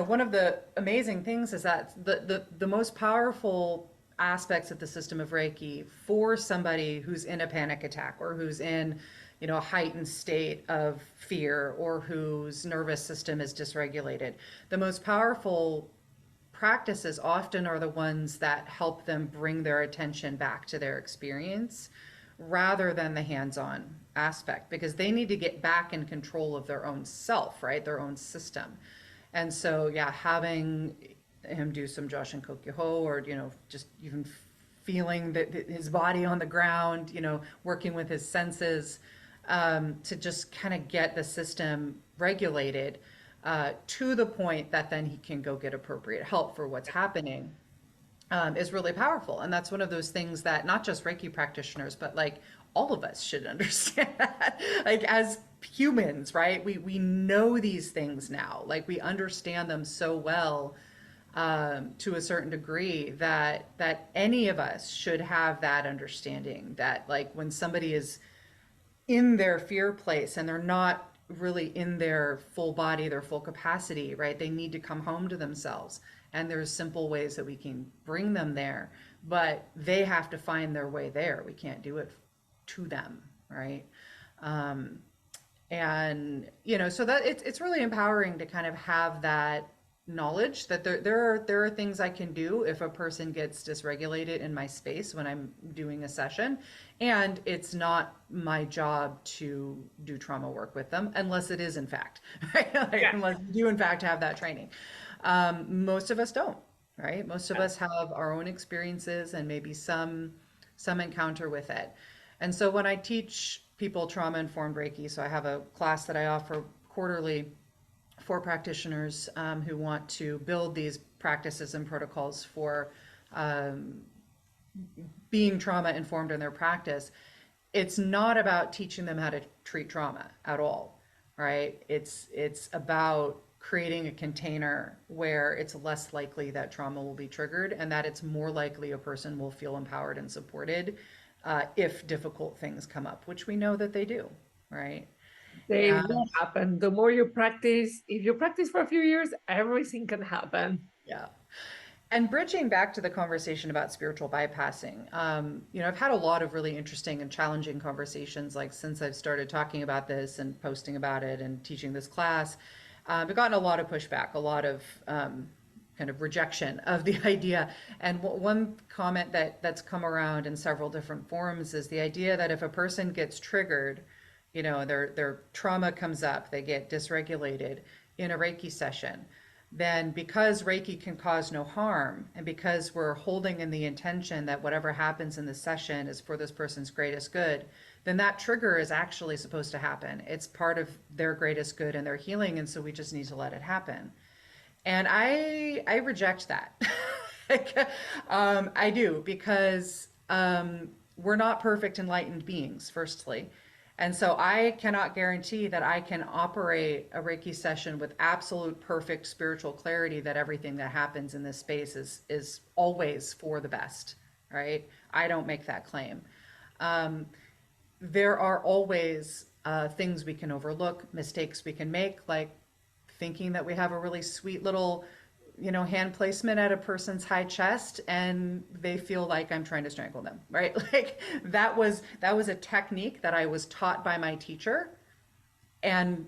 one of the amazing things is that the most powerful aspects of the system of Reiki for somebody who's in a panic attack or who's in, a heightened state of fear or whose nervous system is dysregulated, the most powerful practices often are the ones that help them bring their attention back to their experience rather than the hands-on aspect, because they need to get back in control of their own self, right? Their own system. And so, yeah, having him do some Joshin Kokyoho or, just even feeling his body on the ground, working with his senses to just kind of get the system regulated to the point that then he can go get appropriate help for what's happening is really powerful. And that's one of those things that not just Reiki practitioners, but like all of us should understand that. Like as humans, right? We know these things now. Like we understand them so well. to a certain degree, that any of us should have that understanding that, like, when somebody is in their fear place and they're not really in their full body, their full capacity, right? They need to come home to themselves. And there's simple ways that we can bring them there, but they have to find their way there. We can't do it to them, right? Um, and so that it's really empowering to kind of have that knowledge that there are things I can do if a person gets dysregulated in my space when I'm doing a session, and it's not my job to do trauma work with them unless it is in fact right, like, Yeah. unless you in fact have that training. Most of us don't, right? Most of Yeah. us have our own experiences and maybe some encounter with it. And so when I teach people trauma-informed Reiki, so I have a class that I offer quarterly for practitioners who want to build these practices and protocols for um, being trauma-informed in their practice. It's not about teaching them how to treat trauma at all, right? It's about creating a container where it's less likely that trauma will be triggered, and that it's more likely a person will feel empowered and supported if difficult things come up, which we know that they do, right? They And will happen. The more you practice, if you practice for a few years, everything can happen. yeah. And bridging back to the conversation about spiritual bypassing, I've had a lot of really interesting and challenging conversations, like since I've started talking about this and posting about it and teaching this class. I've gotten a lot of pushback, a lot of kind of rejection of the idea. And one comment that's come around in several different forums is the idea that if a person gets triggered, their trauma comes up, they get dysregulated in a Reiki session, then because Reiki can cause no harm, and because we're holding in the intention that whatever happens in the session is for this person's greatest good, then that trigger is actually supposed to happen. It's part of their greatest good and their healing, and so we just need to let it happen. And I reject that. I do, because we're not perfect enlightened beings, firstly. And so I cannot guarantee that I can operate a Reiki session with absolute perfect spiritual clarity that everything that happens in this space is always for the best, right? I don't make that claim. Um, there are always things we can overlook, mistakes we can make, like thinking that we have a really sweet little, hand placement at a person's high chest and they feel like I'm trying to strangle them, right? Like that was a technique that I was taught by my teacher and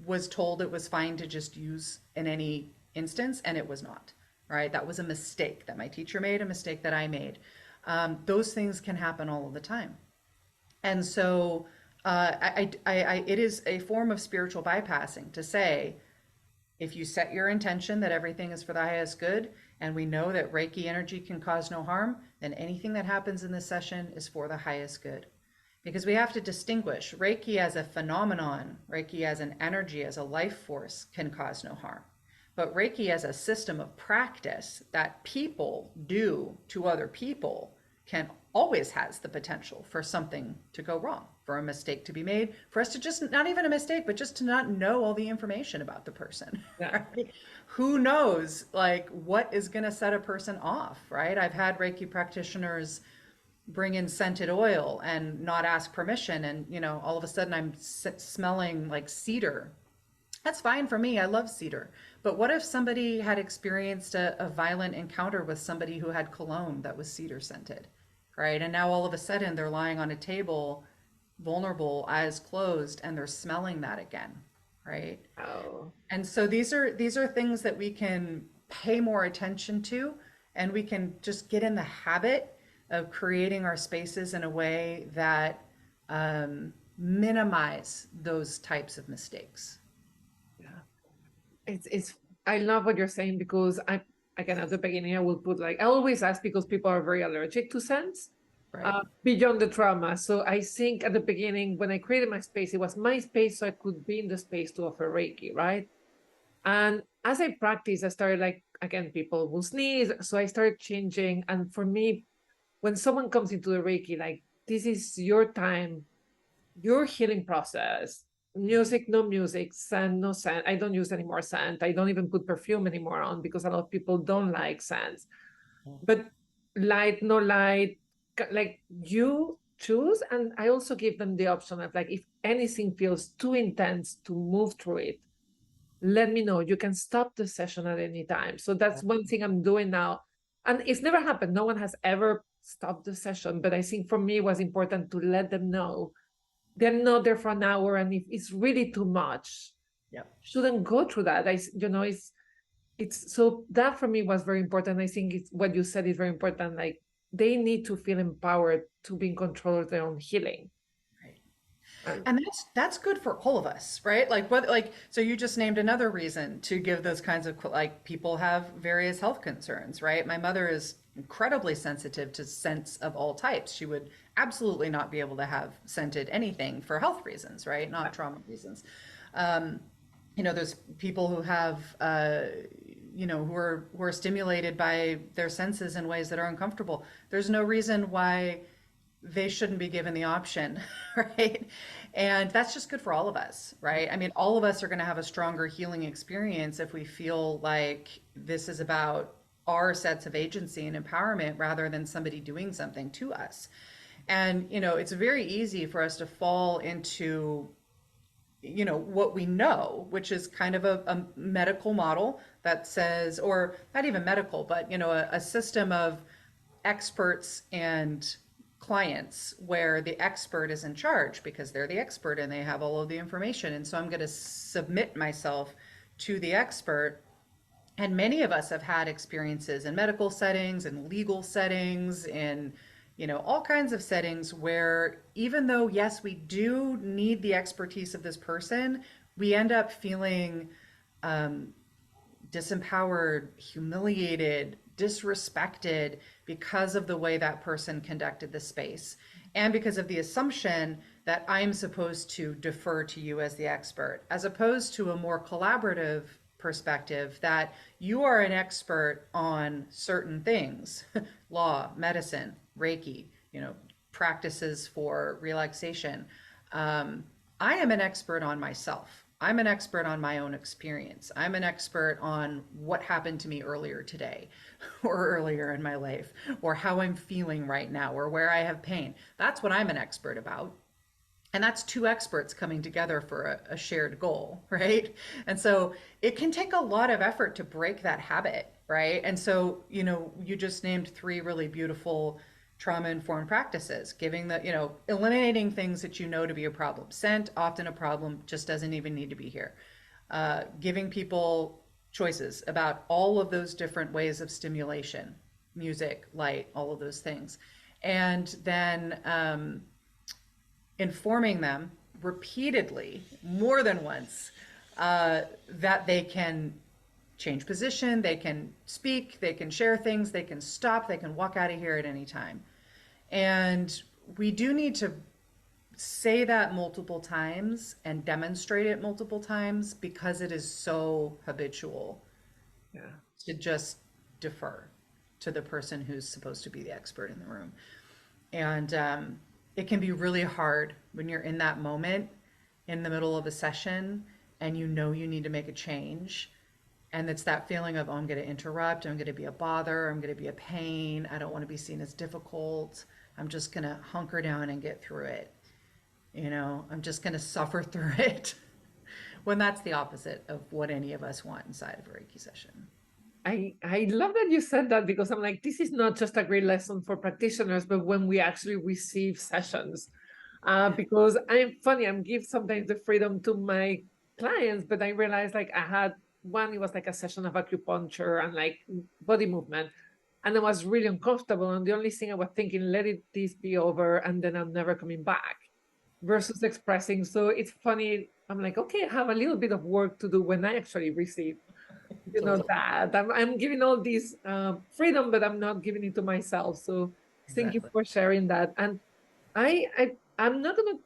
was told it was fine to just use in any instance, and it was not, right? That was a mistake that my teacher made, a mistake that I made. Those things can happen all of the time. And so it is a form of spiritual bypassing to say, if you set your intention that everything is for the highest good, and we know that Reiki energy can cause no harm, then anything that happens in this session is for the highest good. Because we have to distinguish Reiki as a phenomenon, Reiki as an energy, as a life force can cause no harm. But Reiki as a system of practice that people do to other people can always has the potential for something to go wrong, for a mistake to be made, for us to just, not even a mistake, but just to not know all the information about the person. Yeah. Right? Who knows, like, what is going to set a person off, right? I've had Reiki practitioners bring in scented oil and not ask permission, and all of a sudden I'm smelling like cedar. That's fine for me. I love cedar. But what if somebody had experienced a violent encounter with somebody who had cologne that was cedar scented, right? And now all of a sudden they're lying on a table, vulnerable, eyes closed, and they're smelling that again, right? Oh, And so these are things that we can pay more attention to, and we can just get in the habit of creating our spaces in a way that minimize those types of mistakes. yeah. It's I love what you're saying, because again, at the beginning I will put, like, I always ask, because people are very allergic to scents, Right. beyond the trauma. So I think at the beginning, when I created my space, it was my space so I could be in the space to offer Reiki, right? And as I practice, I started, like, again, people will sneeze. So I started changing. And for me, when someone comes into the Reiki, like, this is your time, your healing process. music, no music, scent, no scent. I don't use any more scent. I don't even put perfume anymore on because a lot of people don't like scents. But light, no light, like you choose. And I also give them the option of like, if anything feels too intense to move through it, let me know. You can stop the session at any time. So that's one thing I'm doing now. And it's never happened. No one has ever stopped the session. But I think for me, it was important to let them know they're not there for an hour. And if it's really too much, Yep. shouldn't go through that. It's so that for me was very important. I think it's what you said is very important. Like they need to feel empowered to be in control of their own healing. Right. And And that's good for all of us, right? Like what like so you just named another reason to give those kinds of like people have various health concerns, right? My mother is incredibly sensitive to scents of all types. She would absolutely not be able to have scented anything for health reasons, right? Not trauma reasons. Um, there's people who have who are stimulated by their senses in ways that are uncomfortable. There's no reason why they shouldn't be given the option, right? And that's just good for all of us, right? I mean, all of us are going to have a stronger healing experience if we feel like this is about our sets of agency and empowerment rather than somebody doing something to us. And, it's very easy for us to fall into what we know, which is kind of a medical model that says, or not even medical, but a system of experts and clients where the expert is in charge because they're the expert and they have all of the information, and so I'm going to submit myself to the expert. And many of us have had experiences in medical settings and legal settings, in all kinds of settings where even though, yes, we do need the expertise of this person, we end up feeling disempowered, humiliated, disrespected because of the way that person conducted the space and because of the assumption that I'm supposed to defer to you as the expert, as opposed to a more collaborative perspective that you are an expert on certain things, law, medicine, Reiki, practices for relaxation. I am an expert on myself. I'm an expert on my own experience. I'm an expert on what happened to me earlier today or earlier in my life or how I'm feeling right now or where I have pain. That's what I'm an expert about. And that's two experts coming together for a shared goal, right? And so it can take a lot of effort to break that habit, right? And so, you just named three really beautiful trauma-informed practices, giving eliminating things that you know to be a problem. Scent, often a problem, just doesn't even need to be here. Giving people choices about all of those different ways of stimulation, music, light, all of those things. And then informing them repeatedly, more than once, that they can change position, they can speak, they can share things, they can stop, they can walk out of here at any time. And we do need to say that multiple times and demonstrate it multiple times because it is so habitual yeah, to just defer to the person who's supposed to be the expert in the room. And it can be really hard when you're in that moment in the middle of a session and you know you need to make a change. And it's that feeling of, oh, I'm going to interrupt, I'm going to be a bother, I'm going to be a pain, I don't want to be seen as difficult, I'm just going to hunker down and get through it. I'm just going to suffer through it. When that's the opposite of what any of us want inside of a Reiki session. I love that you said that because I'm like, this is not just a great lesson for practitioners, but when we actually receive sessions. Because I'm funny, I'm give sometimes the freedom to my clients, but I realized like I had one, it was like a session of acupuncture and like body movement. And I was really uncomfortable. And the only thing I was thinking, let it this be over and then I'm never coming back versus expressing. So it's funny. I'm like, okay, I have a little bit of work to do when I actually receive Totally. that I'm giving all this freedom, but I'm not giving it to myself. So thank you Exactly. for sharing that. And I'm not gonna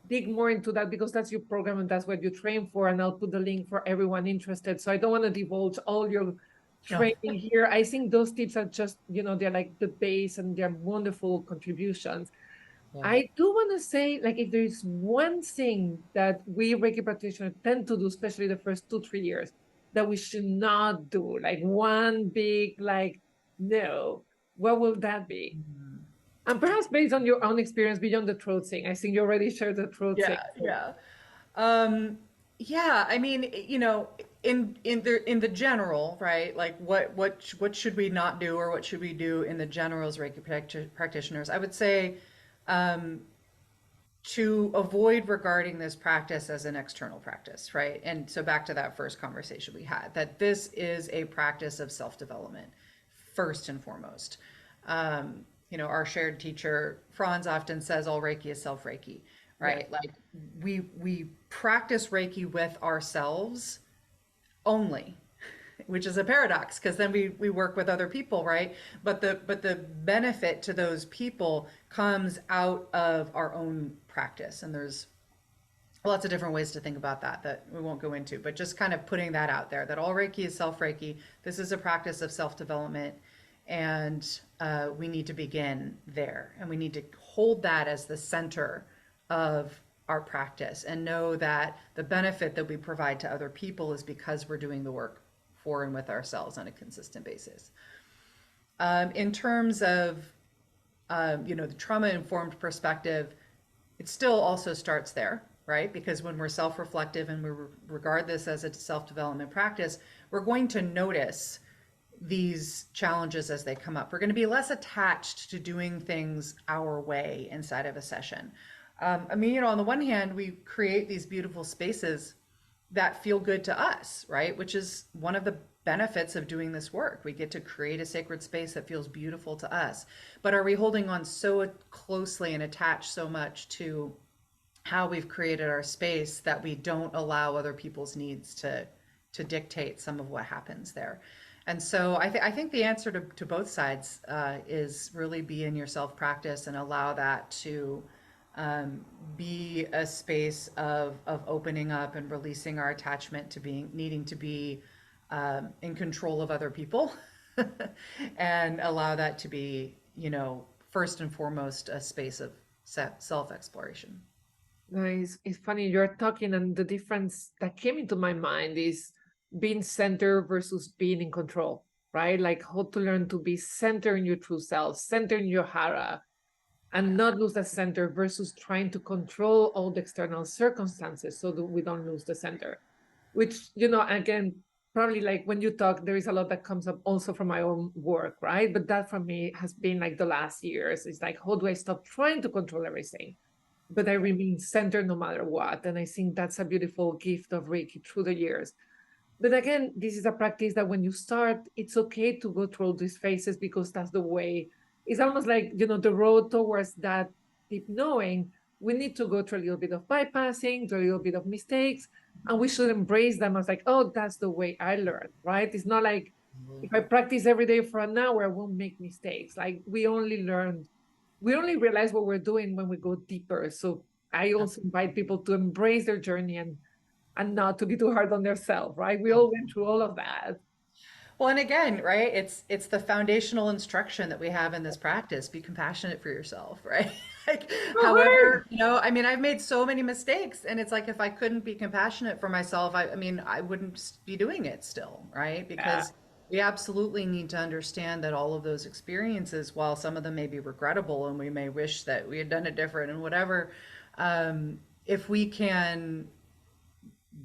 dig more into that because that's your program and that's what you train for, and I'll put the link for everyone interested. So I don't want to divulge all your No. training here. I think those tips are just, they're like the base and they're wonderful contributions. Yeah. I do want to say, like, if there is one thing that we Reiki practitioners tend to do, especially the first 2, 3 years, that we should not do, like one big, like, no, what will that be? Mhm. And perhaps based on your own experience beyond the throat thing. I think you already shared the throat thing. Yeah, So, yeah. Um, yeah, I mean, in the general, right? Like what should we not do or what should we do in the general as Reiki practitioners? I would say um, to avoid regarding this practice as an external practice, right? And so back to that first conversation we had, that this is a practice of self-development first and foremost. Our shared teacher Franz often says all Reiki is self-Reiki, yeah. right? Like we practice Reiki with ourselves only, which is a paradox because then we work with other people, right? But the benefit to those people comes out of our own practice, and there's lots of different ways to think about that we won't go into, but just kind of putting that out there that all Reiki is self Reiki. This is a practice of self development, and we need to begin there, and we need to hold that as the center of our practice and know that the benefit that we provide to other people is because we're doing the work for and with ourselves on a consistent basis. In terms of the trauma-informed perspective, it still also starts there, right? Because when we're self-reflective and we regard this as a self-development practice, we're going to notice these challenges as they come up. We're going to be less attached to doing things our way inside of a session. On the one hand, we create these beautiful spaces that feel good to us, right? Which is one of the benefits of doing this work. We get to create a sacred space that feels beautiful to us. But are we holding on so closely and attached so much to how we've created our space that we don't allow other people's needs to dictate some of what happens there? And so I think the answer to both sides is really be in your self practice and allow that to be a space of opening up and releasing our attachment to being needing to be in control of other people and allow that to be, first and foremost, a space of self exploration. Nice. It's funny you're talking, and the difference that came into my mind is being centered versus being in control, right? Like how to learn to be centered in your true self, centered in your hara, and not lose the center versus trying to control all the external circumstances so that we don't lose the center. Which, again, probably like when you talk, there is a lot that comes up also from my own work, right? But that for me has been like the last years. It's like, how do I stop trying to control everything? But I remain centered no matter what. And I think that's a beautiful gift of Reiki through the years. But again, this is a practice that when you start, it's okay to go through these phases because that's the way. It's almost like, the road towards that deep knowing. We need to go through a little bit of bypassing, through a little bit of mistakes, and we should embrace them as like, oh, that's the way I learn, right? It's not like if I practice every day for an hour, I won't make mistakes. Like we only realize what we're doing when we go deeper. So I also invite people to embrace their journey and not to be too hard on themselves, right? We all went through all of that. Well, and again, right? It's the foundational instruction that we have in this practice. Be compassionate for yourself, right? Like, So hard. however, I've made so many mistakes, and it's like if I couldn't be compassionate for myself, I wouldn't be doing it still, right? Yeah. Because we absolutely need to understand that all of those experiences, while some of them may be regrettable and we may wish that we had done it different and whatever, if we can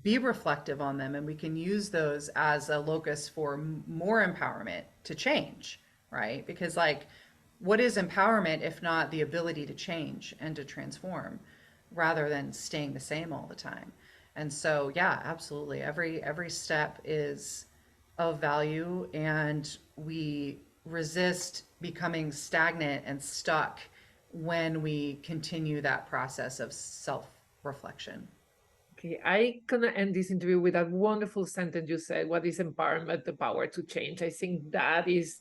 be reflective on them and we can use those as a locus for more empowerment to change, right? Because like what is empowerment if not the ability to change and to transform rather than staying the same all the time? And so yeah, absolutely, every step is of value, and we resist becoming stagnant and stuck when we continue that process of self reflection. Okay, I gonna end this interview with that wonderful sentence you said. What is empowerment? The power to change. I think that is.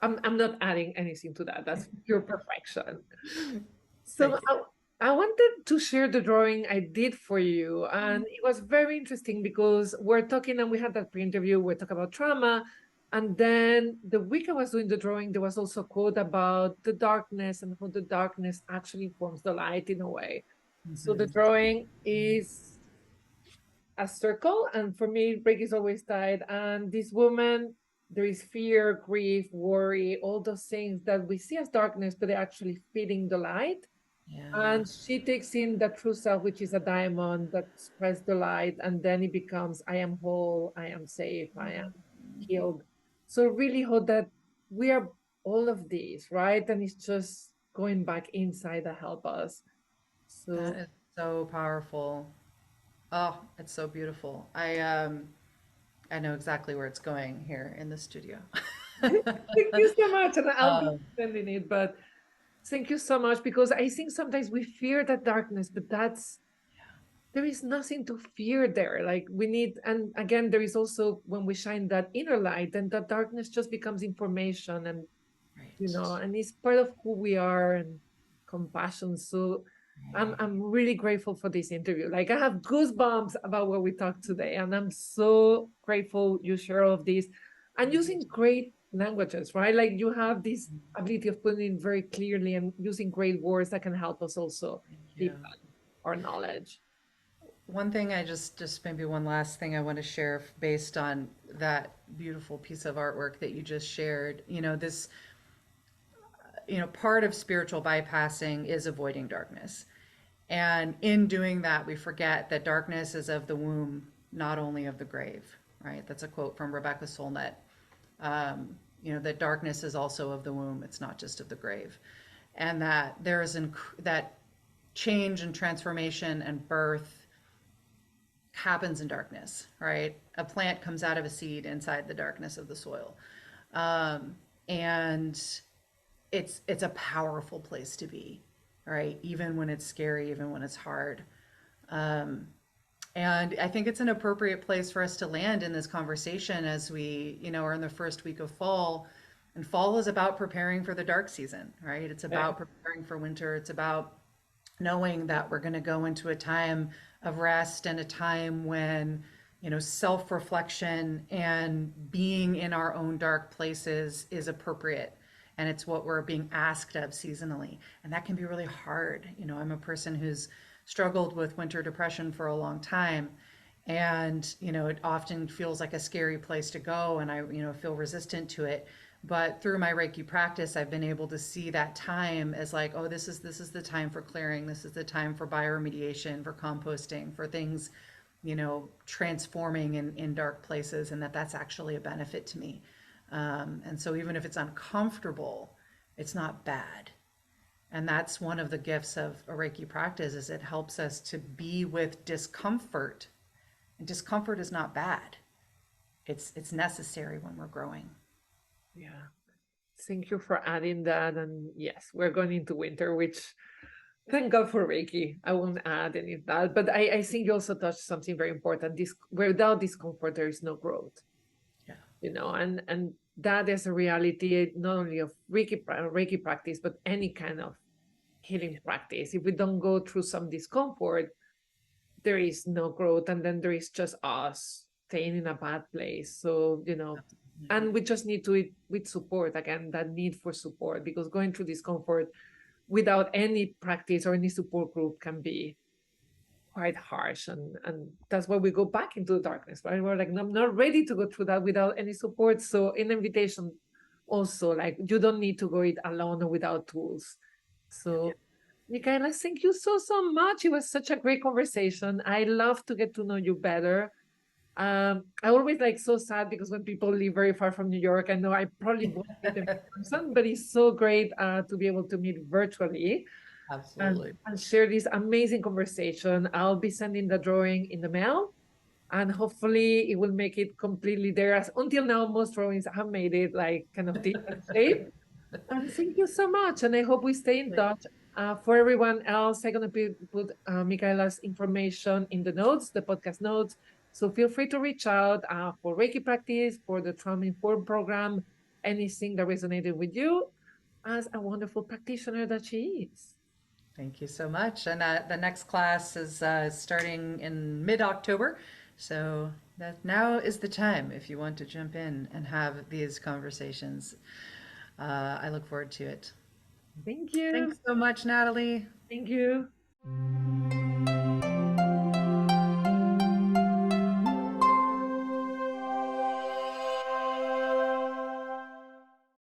I'm not adding anything to that. That's pure perfection. So Thank you. I wanted to share the drawing I did for you, and it was very interesting because we're talking, and we had that pre-interview. We're talking about trauma, And then the week I was doing the drawing, there was also a quote about the darkness and how the darkness actually forms the light in a way. So the Mhm. drawing is a circle, and for me, Reiki is always tied. And this woman, there is fear, grief, worry, all those things that we see as darkness, but they're actually feeding the light. Yeah. And she takes in the true self, which is a diamond that spreads the light, and then it becomes I am whole, I am safe, I am healed. So really hope that we are all of these, right? And it's just going back inside that help us. That So is so powerful. Oh, it's so beautiful. I know exactly where it's going here in the studio. thank you so much. And I'll be Um, sending it, but thank you so much because I think sometimes we fear that darkness, but that's there is nothing to fear there. Like we need, and again, there is also when we shine that inner light, then the darkness just becomes information, and right. and it's part of who we are and compassion. So Right. I'm really grateful for this interview. Like I have goosebumps about what we talked today, and I'm so grateful you share all of this and using great languages, right? Like you have this ability of putting it very clearly and using great words that can help us also Thank you. deepen our knowledge. One thing just maybe one last thing I want to share based on that beautiful piece of artwork that you just shared. Part of spiritual bypassing is avoiding darkness. And in doing that, we forget that darkness is of the womb, not only of the grave, right? That's a quote from Rebecca Solnit. That darkness is also of the womb, it's not just of the grave. And that that change and transformation and birth happens in darkness, right? A plant comes out of a seed inside the darkness of the soil. And it's a powerful place to be, right? Even when it's scary, even when it's hard. And I think it's an appropriate place for us to land in this conversation as we, are in the first week of fall. And fall is about preparing for the dark season, right? It's Yeah. about preparing for winter. It's about knowing that we're going to go into a time of rest and a time when, self-reflection and being in our own dark places is appropriate. And it's what we're being asked of seasonally. And that can be really hard. I'm a person who's struggled with winter depression for a long time. And, it often feels like a scary place to go, and I, feel resistant to it. But through my Reiki practice, I've been able to see that time as like, oh, this is the time for clearing. This is the time for bioremediation, for composting, for things, transforming in dark places, and that's actually a benefit to me. And so even if it's uncomfortable, it's not bad. And that's one of the gifts of a Reiki practice is it helps us to be with discomfort. And discomfort is not bad. It's necessary when we're growing. Yeah. Thank you for adding that. And yes, we're going into winter, which thank God for Reiki. I won't add any of that. But I think you also touched something very important. This without discomfort, there is no growth, Yeah. and that is a reality not only of Reiki practice, but any kind of healing practice. If we don't go through some discomfort, there is no growth, and then there is just us staying in a bad place. So and we just need to with support again, that need for support, because going through discomfort without any practice or any support group can be quite harsh, and that's why we go back into the darkness, right? We're like, I'm not ready to go through that without any support. So an invitation also, like, you don't need to go it alone or without tools. So Michaela, thank you so much. It was such a great conversation. I love to get to know you better. I always like so sad because when people live very far from New York, I know I probably won't meet them in person, but it's so great to be able to meet virtually Absolutely. and share this amazing conversation. I'll be sending the drawing in the mail, and hopefully it will make it completely there. As until now, most drawings have made it like kind of different shape. And thank you so much. And I hope we stay in touch. For everyone else, I'm going to put Michaela's information in the notes, the podcast notes. So feel free to reach out for Reiki practice, for the Trauma-informed program, anything that resonated with you as a wonderful practitioner that she is. Thank you so much. And the next class is starting in mid-October. So That now is the time if you want to jump in and have these conversations. I look forward to it. Thank you. Thanks so much, Natalie. Thank you.